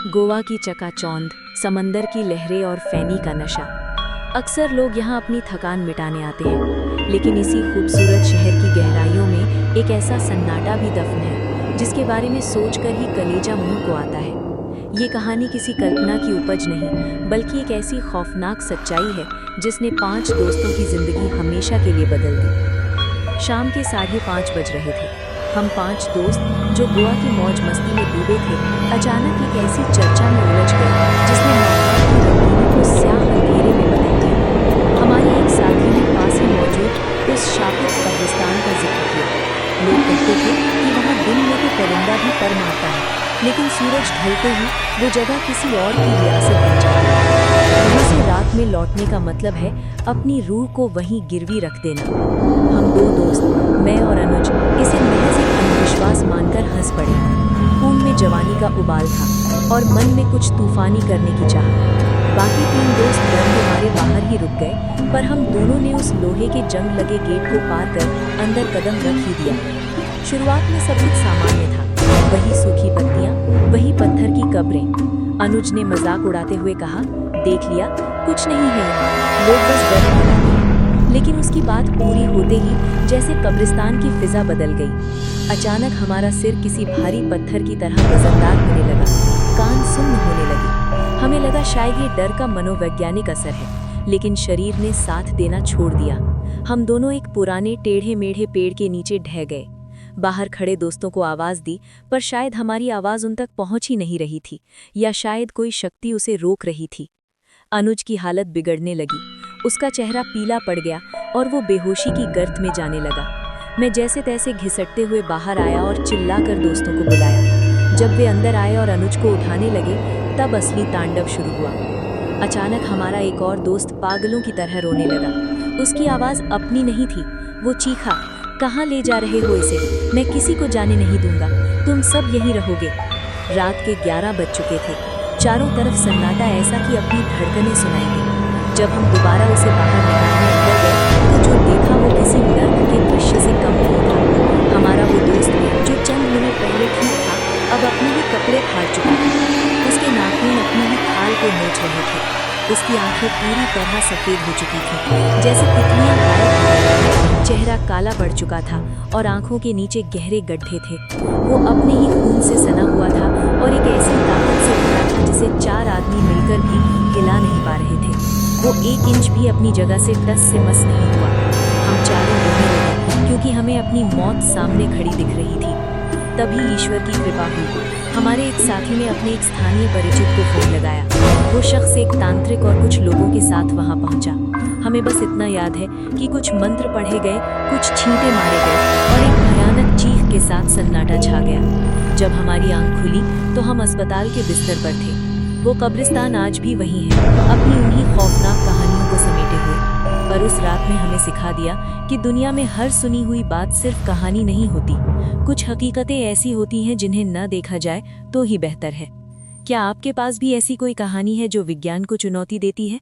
गोवा की चकाचौंध, समंदर की लहरें और फैनी का नशा। अक्सर लोग यहाँ अपनी थकान मिटाने आते हैं, लेकिन इसी खूबसूरत शहर की गहराइयों में एक ऐसा सन्नाटा भी दफन है जिसके बारे में सोचकर ही कलेजा मुंह को आता है। ये कहानी किसी कल्पना की उपज नहीं, बल्कि एक ऐसी खौफनाक सच्चाई है जिसने 5 दोस्तों की जिंदगी हमेशा के लिए बदल दी। शाम के 5:30 बज रहे थे। हम 5 दोस्त जो गोवा की मौज मस्ती में डूबे थे, अचानक एक ऐसी चर्चा में उलझ गए जिसने माहौल की रंगीनी को स्याह अंधेरे में बदल दिया। हमारे एक साथी ने पास ही मौजूद उस शापित कब्रिस्तान का जिक्र किया। लोग कहते थे कि वहाँ दिन में तो परिंदा भी पर मारता है, लेकिन सूरज ढलते ही वो जगह किसी और की रियासत बन जाती है। वहाँ से रात में लौटने का मतलब है अपनी रूह को वहीं गिरवी रख देना। हम 2 दोस्त, मैं और अनुज, इसे महज एक अंधविश्वास मानकर हंस पड़े। खून में जवानी का उबाल था और मन में कुछ तूफानी करने की चाह। बाकी 3 दोस्त डर के मारे बाहर ही रुक गए, पर हम दोनों ने उस लोहे के जंग लगे गेट को पार कर अंदर कदम रख ही दिया। शुरुआत में सब कुछ सामान्य था, वही सूखी पत्तियां, वही पत्थर की कब्रें। अनुज ने मजाक उड़ाते हुए कहा, देख लिया, कुछ नहीं है यहाँ, लोग बस डर रहे हैं। लेकिन उसकी बात पूरी होते ही जैसे कब्रिस्तान की फिजा बदल गई। अचानक हमारा सिर किसी भारी पत्थर की तरह वजनदार होने लगा, कान सुन्न होने लगे। हमें लगा शायद ये डर का मनोवैज्ञानिक असर है, लेकिन शरीर ने साथ देना छोड़ दिया। हम दोनों एक पुराने टेढ़े मेढ़े पेड़ के नीचे ढह गए। बाहर खड़े दोस्तों को आवाज दी, पर शायद हमारी आवाज उन तक पहुंच ही नहीं रही थी, या शायद कोई शक्ति उसे रोक रही थी। अनुज की हालत बिगड़ने लगी, उसका चेहरा पीला पड़ गया और वो बेहोशी की गर्त में जाने लगा। मैं जैसे तैसे घिसटते हुए बाहर आया और चिल्लाकर दोस्तों को बुलाया। जब वे अंदर आए और अनुज को उठाने लगे, तब असली तांडव शुरू हुआ। अचानक हमारा एक और दोस्त पागलों की तरह रोने लगा। उसकी आवाज अपनी नहीं थी, वो चीखा, कहाँ ले जा रहे हो इसे? मैं किसी को जाने नहीं दूंगा, तुम सब यहीं रहोगे। रात के 11 बज चुके थे। चारों तरफ सन्नाटा ऐसा कि अपनी धड़कनें सुनाई दी। जब हम दोबारा उसे बाहर निकालने अंदर गए, तो जो देखा वो किसी नर्क के दृश्य से कम नहीं था। हमारा वो दोस्त जो चंद मिनट पहले ठीक था, अब अपने ही कपड़े फाड़ चुका था। उसके नाखून अपनी ही खाल को नोच रहे थे। उसकी आंखें पूरी तरह सफेद हो चुकी थी, जैसे तितलियां गायब हो गई। चेहरा काला पड़ चुका था और आंखों के नीचे गहरे गड्ढे थे। वो अपने ही खून से सना हुआ था और एक ऐसी ताकत से भरा था जिसे 4 आदमी मिलकर भी हिला नहीं पा रहे थे। वो 1 इंच भी अपनी जगह से टस से मस नहीं हुआ। हम चारों रोने लगे, क्योंकि हमें अपनी मौत सामने खड़ी दिख रही थी। तभी ईश्वर की कृपा हुई। हमारे एक साथी ने अपने एक स्थानीय परिचित को फोन लगाया। वो शख्स एक तांत्रिक और कुछ लोगों के साथ वहां पहुंचा। हमें बस इतना याद है कि कुछ मंत्र पढ़े गए, कुछ छींटे मारे गए और एक भयानक चीख के साथ सन्नाटा छा गया। जब हमारी आंख खुली तो हम अस्पताल के बिस्तर पर थे। वो कब्रिस्तान आज भी वही है, अपनी उन्हीं खौफनाक कहानियों को समेटे हुए। पर उस रात ने हमें सिखा दिया कि दुनिया में हर सुनी हुई बात सिर्फ कहानी नहीं होती। कुछ हकीकतें ऐसी होती हैं जिन्हें न देखा जाए तो ही बेहतर है। क्या आपके पास भी ऐसी कोई कहानी है जो विज्ञान को चुनौती देती है?